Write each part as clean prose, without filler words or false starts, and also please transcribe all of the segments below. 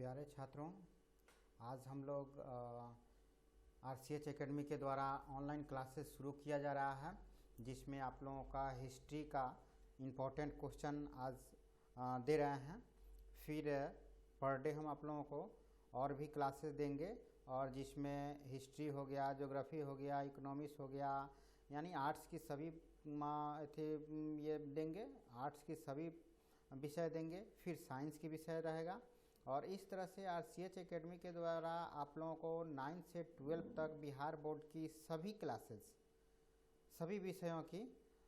प्यारे छात्रों, आज हम लोग RCH एकेडमी के द्वारा ऑनलाइन क्लासेस शुरू किया जा रहा है, जिसमें आप लोगों का हिस्ट्री का इम्पोर्टेंट क्वेश्चन आज दे रहे हैं। फिर पर डे हम आप लोगों को और भी क्लासेस देंगे, और जिसमें हिस्ट्री हो गया, ज्योग्राफी हो गया, इकोनॉमिक्स हो गया, यानी आर्ट्स की सभी ये देंगे, आर्ट्स की सभी विषय देंगे। फिर साइंस की विषय रहेगा, और इस तरह से RCH एकेडमी के द्वारा आप लोगों को 9 से 12 तक बिहार बोर्ड की सभी क्लासेस, सभी विषयों की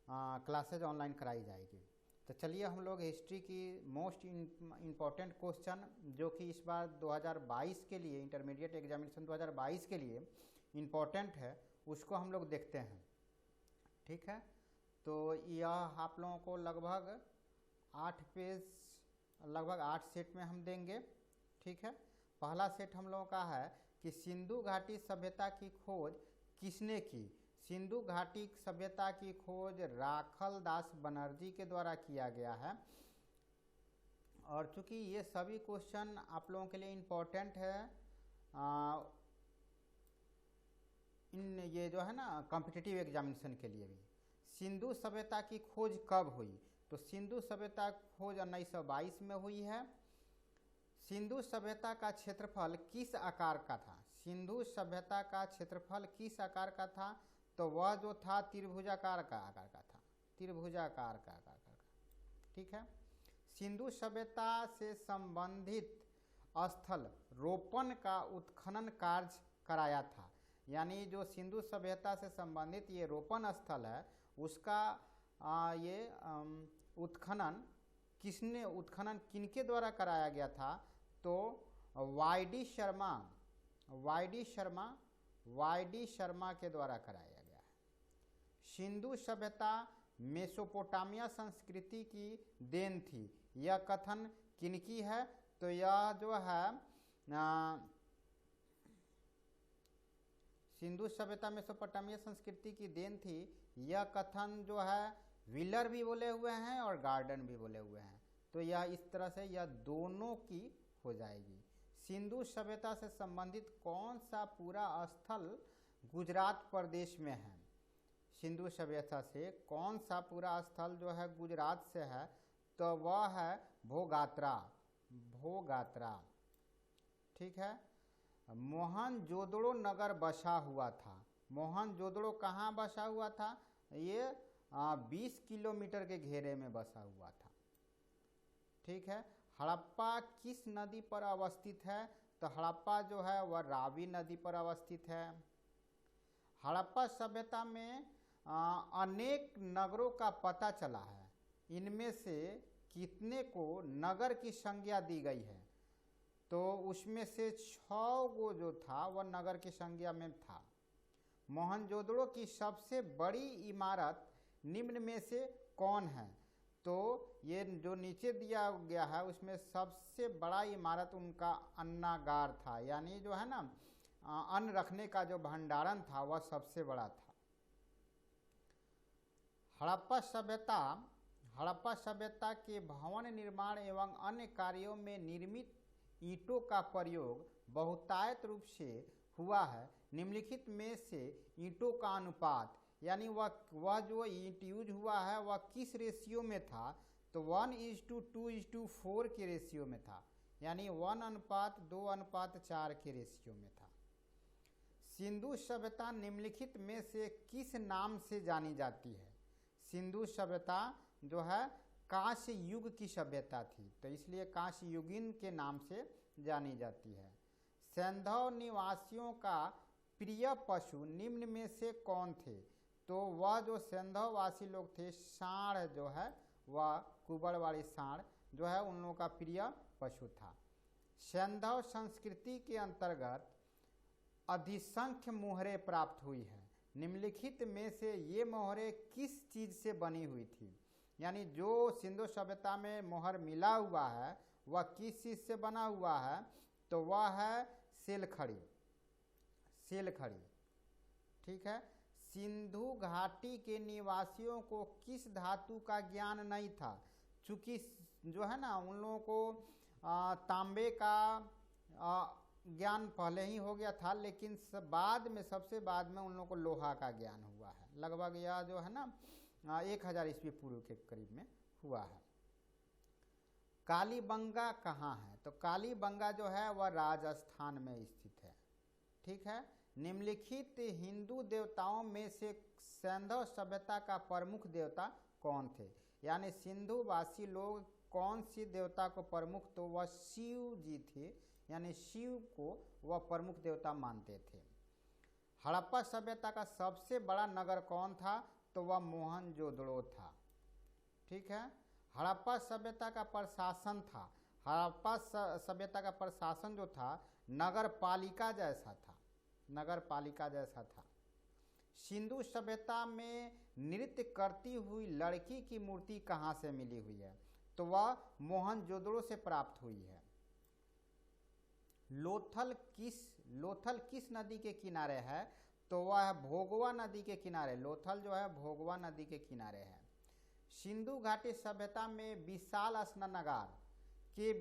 क्लासेज ऑनलाइन कराई जाएगी। तो चलिए हम लोग हिस्ट्री की मोस्ट इम्पॉर्टेंट क्वेश्चन, जो कि इस बार 2022 के लिए, इंटरमीडिएट एग्जामिनेशन 2022 के लिए इम्पॉर्टेंट है, उसको हम लोग देखते हैं। ठीक है, तो यह आप लोगों को लगभग 8 पेज, लगभग 8 सेट में हम देंगे। ठीक है, पहला सेट हम लोगों का है कि सिंधु घाटी सभ्यता की खोज किसने की। सिंधु घाटी सभ्यता की खोज राखल दास बनर्जी के द्वारा किया गया है। और चूंकि ये सभी क्वेश्चन आप लोगों के लिए इम्पोर्टेंट है, इन ये जो है ना कॉम्पिटिटिव एग्जामिनेशन के लिए भी। सिंधु सभ्यता की खोज कब हुई? तो सिंधु सभ्यता खोज 1922 में हुई है। सिंधु सभ्यता का क्षेत्रफल किस आकार का था? सिंधु सभ्यता का क्षेत्रफल किस आकार का था? तो वह जो था त्रिभुजाकार का आकार का था, त्रिभुजाकार का आकार का। ठीक है, सिंधु सभ्यता से संबंधित स्थल रोपण का उत्खनन कार्य कराया था। यानी जो सिंधु सभ्यता से संबंधित ये रोपण स्थल है, उसका ये उत्खनन किनके द्वारा कराया गया था? तो वाई डी शर्मा के द्वारा कराया गया है। सिंधु सभ्यता मेसोपोटामिया संस्कृति की देन थी, यह कथन किनकी है? तो यह जो है सिंधु सभ्यता मेसोपोटामिया संस्कृति की देन थी, यह कथन जो है व्हीलर भी बोले हुए हैं और गार्डन भी बोले हुए हैं। तो यह इस तरह से यह दोनों की हो जाएगी। सिंधु सभ्यता से संबंधित कौन सा पूरा स्थल गुजरात प्रदेश में है? सिंधु सभ्यता से कौन सा पूरा स्थल जो है गुजरात से है? तो वह है भोगात्रा। ठीक है, मोहनजोदड़ो नगर बसा हुआ था। मोहनजोदड़ो कहाँ बसा हुआ था? ये 20 किलोमीटर के घेरे में बसा हुआ था। ठीक है, हड़प्पा किस नदी पर अवस्थित है? तो हड़प्पा जो है वह रावी नदी पर अवस्थित है। हड़प्पा सभ्यता में अनेक नगरों का पता चला है, इनमें से कितने को नगर की संज्ञा दी गई है? तो उसमें से 6 गो जो था वह नगर की संज्ञा में था। मोहनजोदड़ो की सबसे बड़ी इमारत निम्न में से कौन है? तो ये जो नीचे दिया गया है उसमें सबसे बड़ा इमारत उनका अन्नागार था, यानी जो है ना अन्न रखने का जो भंडारण था वह सबसे बड़ा था। हड़प्पा सभ्यता के भवन निर्माण एवं अन्य कार्यों में निर्मित ईंटों का प्रयोग बहुतायत रूप से हुआ है। निम्नलिखित में से ईंटों का अनुपात, यानी वह जो ईंट यूज हुआ है वह किस रेशियो में था? तो 1:2:4 के रेशियो में था, यानी 1:2:4 के रेशियो में था। सिंधु सभ्यता निम्नलिखित में से किस नाम से जानी जाती है? सिंधु सभ्यता जो है कांस्य युग की सभ्यता थी, तो इसलिए कांस्य युगीन के नाम से जानी जाती है। सैंधव निवासियों का प्रिय पशु निम्न में से कौन थे? तो वह जो सैंधव वासी लोग थे, सांड जो है वह कुबड़वाड़ी सांड जो है उन लोगों का प्रिय पशु था। सैंधव संस्कृति के अंतर्गत अधिसंख्य मोहरें प्राप्त हुई है। निम्नलिखित में से ये मोहरें किस चीज से बनी हुई थी? यानी जो सिंधु सभ्यता में मोहर मिला हुआ है वह किस चीज से बना हुआ है? तो वह है सेलखड़ी। ठीक है, सिंधु घाटी के निवासियों को किस धातु का ज्ञान नहीं था? चूंकि जो है ना उन लोगों को तांबे का ज्ञान पहले ही हो गया था, लेकिन बाद में सबसे बाद में उन लोगों को लोहा का ज्ञान हुआ है। लगभग यह जो है ना 1000 ईस्वी पूर्व के करीब में हुआ है। कालीबंगा कहाँ है? तो कालीबंगा जो है वह राजस्थान में स्थित है। ठीक है। निम्नलिखित हिंदू देवताओं में से सैंधव सभ्यता का प्रमुख देवता कौन थे? यानी सिंधुवासी लोग कौन सी देवता को प्रमुख, तो वह शिव जी थे, यानी शिव को वह प्रमुख देवता मानते थे। हड़प्पा सभ्यता का सबसे बड़ा नगर कौन था? तो वह मोहनजोदड़ो था। ठीक है। हड़प्पा सभ्यता का प्रशासन था, हड़प्पा सभ्यता का प्रशासन जो था नगर पालिका जैसा था, नगर पालिका जैसा था। सिंधु सभ्यता में नृत्य करती हुई लड़की की मूर्ति कहाँ से मिली हुई है? तो वह मोहनजोदड़ो से प्राप्त हुई है। लोथल किस नदी के किनारे है? तो वह भोगवा नदी के किनारे। लोथल जो है भोगवा नदी के किनारे है। सिंधु घाटी सभ्यता में विशाल स्नानागार के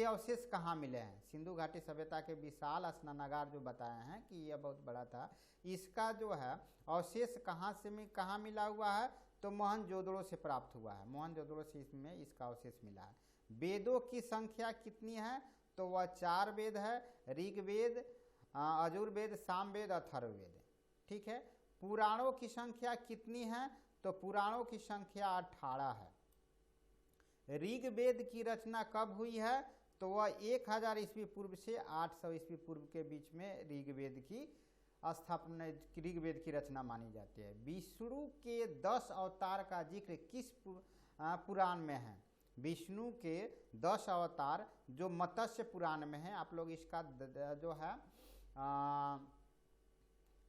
अवशेष कहाँ मिले हैं? सिंधु घाटी सभ्यता के विशाल स्नानागार जो बताए हैं कि यह बहुत बड़ा था, इसका जो है अवशेष कहाँ मिला हुआ है? तो मोहनजोदड़ो से प्राप्त हुआ है। मोहनजोदड़ो से इसमें इसका अवशेष मिला है। वेदों की संख्या कितनी है? तो वह 4 वेद है, ऋग्वेद, यजुर्वेद, सामवेद, अथर्ववेद। ठीक है। पुराणों की संख्या कितनी है? तो पुराणों की संख्या 18 है। ऋग्वेद की रचना कब हुई है? तो वह 1000 ईस्वी पूर्व से 800 ईस्वी पूर्व के बीच में ऋग्वेद की स्थापना, ऋग्वेद की रचना मानी जाती है। विष्णु के 10 अवतार का जिक्र किस पुराण में है? विष्णु के 10 अवतार जो मत्स्य पुराण में है, आप लोग इसका जो है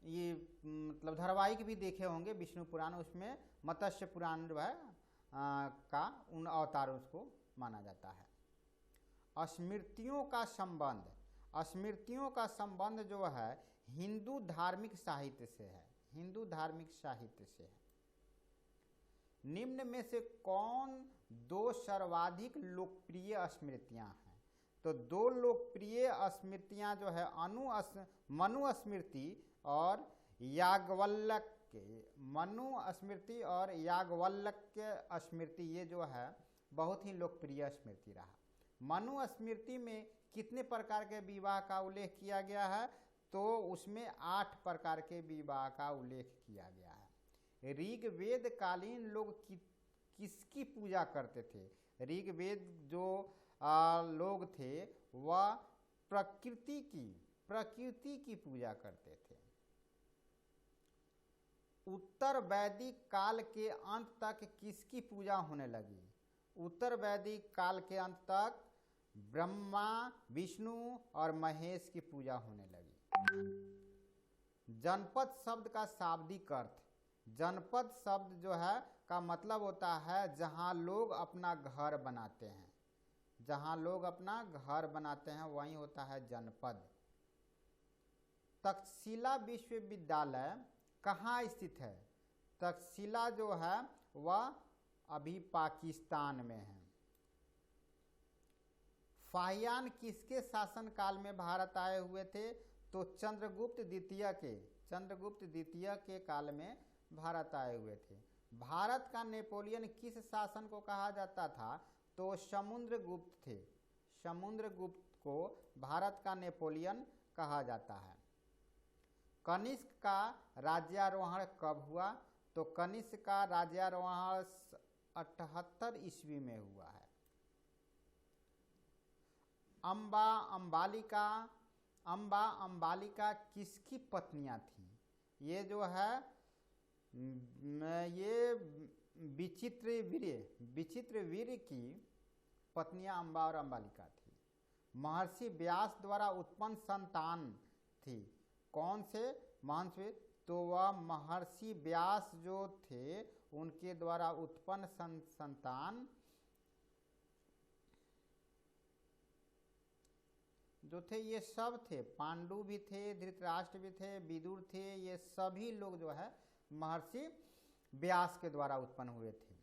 ये मतलब धारावाहिक भी देखे होंगे विष्णु पुराण, उसमें मत्स्य पुराण जो है का उन अवतारों को माना जाता है। स्मृतियों का संबंध जो है हिंदू धार्मिक साहित्य से है, हिंदू धार्मिक साहित्य से है। निम्न में से कौन 2 सर्वाधिक लोकप्रिय स्मृतियां हैं? तो 2 लोकप्रिय स्मृतियां जो है मनुस्मृति और याज्ञवल्क्य, मनुस्मृति और याज्ञवल्क्य स्मृति, ये जो है बहुत ही लोकप्रिय स्मृति रहा। मनुस्मृति में कितने प्रकार के विवाह का उल्लेख किया गया है? तो उसमें 8 प्रकार के विवाह का उल्लेख किया गया है। ऋग्वेद कालीन लोग किसकी पूजा करते थे? ऋग्वेद जो लोग थे वह प्रकृति की पूजा करते थे। उत्तर वैदिक काल के अंत तक किसकी पूजा होने लगी? उत्तर वैदिक काल के अंत तक ब्रह्मा, विष्णु और महेश की पूजा होने लगी। जनपद शब्द का शाब्दिक अर्थ, जनपद शब्द जो है का मतलब होता है जहां लोग अपना घर बनाते हैं, जहां लोग अपना घर बनाते हैं वही होता है जनपद। तक्षशिला विश्वविद्यालय कहाँ स्थित है? तक्षशिला जो है वह अभी पाकिस्तान में है। फाहियान किसके शासनकाल में भारत आए हुए थे? तो चंद्रगुप्त द्वितीय के काल में भारत आए हुए थे। भारत का नेपोलियन किस शासन को कहा जाता था? तो समुद्रगुप्त थे। समुद्रगुप्त को भारत का नेपोलियन कहा जाता है। कनिष्क का राज्यारोहण कब हुआ? तो कनिष्क का राज्यारोहण 78 ईस्वी में हुआ है। अम्बा अंबालिका किसकी पत्नियां थी? ये जो है ये विचित्रवीर्य की पत्नियां अम्बा और अंबालिका थी। महर्षि व्यास द्वारा उत्पन्न संतान थी कौन से? महर्षि, तो वह महर्षि व्यास जो थे उनके द्वारा उत्पन्न संतान जो थे ये सब थे, पांडु भी थे, धृतराष्ट्र भी थे, विदुर थे, ये सभी लोग जो है महर्षि व्यास के द्वारा उत्पन्न हुए थे।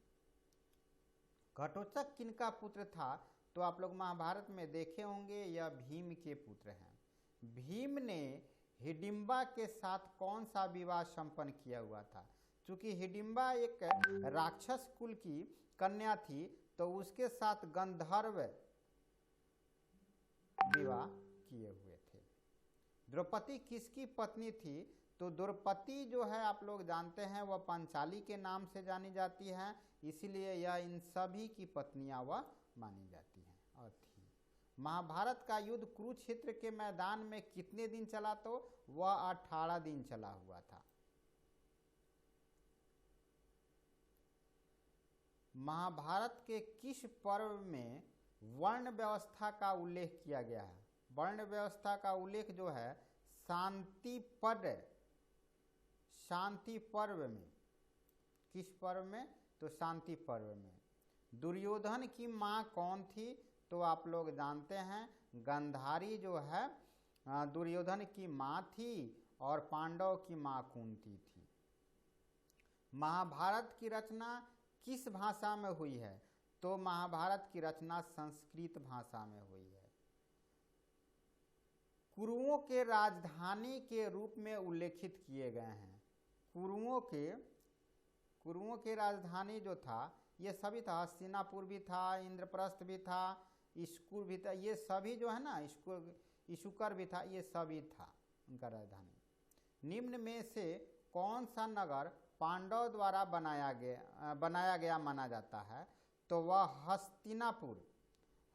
घटोत्कच किनका पुत्र था? तो आप लोग महाभारत में देखे होंगे यह भीम के पुत्र हैं। भीम ने हिडिंबा के साथ कौन सा विवाह संपन्न किया हुआ था? चूंकि हिडिंबा एक राक्षस कुल की कन्या थी तो उसके साथ गंधर्व विवाह किए हुए थे। द्रौपदी किसकी पत्नी थी? तो द्रौपदी जो है आप लोग जानते हैं वह पंचाली के नाम से जानी जाती है, इसीलिए यह इन सभी की पत्नियां वह मानी जाती हैं। और थी महाभारत का युद्ध कुरुक्षेत्र के मैदान में कितने दिन चला? तो वह 18 दिन चला हुआ था। महाभारत के किस पर्व में वर्ण व्यवस्था का उल्लेख किया गया है? वर्ण व्यवस्था का उल्लेख जो है शांति पर्व में। किस पर्व में? तो शांति पर्व में। दुर्योधन की माँ कौन थी? तो आप लोग जानते हैं गांधारी जो है दुर्योधन की माँ थी और पांडव की माँ कुंती थी। महाभारत की रचना किस भाषा में हुई है? तो महाभारत की रचना संस्कृत भाषा में हुई है। कुरुओं के राजधानी के रूप में उल्लेखित किए गए हैं। कुरुओं के राजधानी जो था ये सभी था, हस्तिनापुर भी था, इंद्रप्रस्थ भी था, इस्कुर भी था, ये सभी जो है ना, इशुकर भी था, ये सभी था उनका राजधानी। निम्न में से कौन सा नगर पांडव द्वारा बनाया गया माना जाता है? तो वह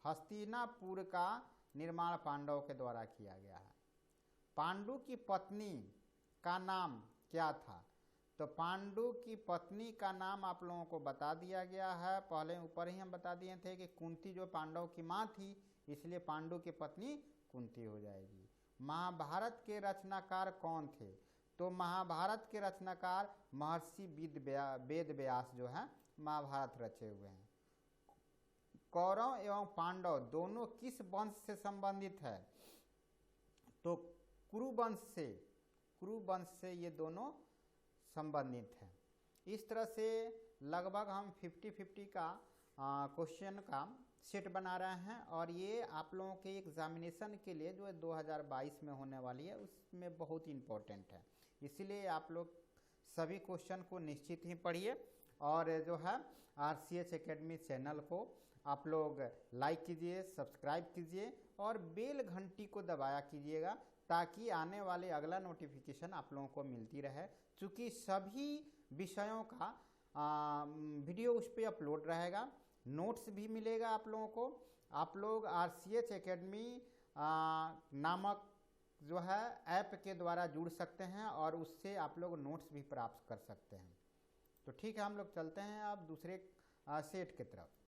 हस्तिनापुर का निर्माण पांडव के द्वारा किया गया है। पांडु की पत्नी का नाम क्या था? तो पांडु की पत्नी का नाम आप लोगों को बता दिया गया है, पहले ऊपर ही हम बता दिए थे कि कुंती जो पांडव की माँ थी, इसलिए पांडु की पत्नी कुंती हो जाएगी। महाभारत के रचनाकार कौन थे? तो महाभारत के रचनाकार महर्षि वेद व्यास जो है महाभारत रचे हुए हैं। कौरव एवं पांडव दोनों किस वंश से संबंधित है? तो कुरु वंश से ये दोनों संबंधित हैं। इस तरह से लगभग हम 50-50 का क्वेश्चन का सेट बना रहे हैं और ये आप लोगों के एग्जामिनेशन के लिए जो 2022 में होने वाली है उसमें बहुत इम्पोर्टेंट है। इसीलिए आप लोग सभी क्वेश्चन को निश्चित ही पढ़िए और जो है RCH एकेडमी चैनल को आप लोग लाइक कीजिए, सब्सक्राइब कीजिए और बेल घंटी को दबाया कीजिएगा ताकि आने वाले अगला नोटिफिकेशन आप लोगों को मिलती रहे। चूँकि सभी विषयों का वीडियो उस पर अपलोड रहेगा, नोट्स भी मिलेगा आप लोगों को। आप लोग RCH एकेडमी नामक जो है ऐप के द्वारा जुड़ सकते हैं और उससे आप लोग नोट्स भी प्राप्त कर सकते हैं। तो ठीक है, हम लोग चलते हैं अब दूसरे सेट की तरफ।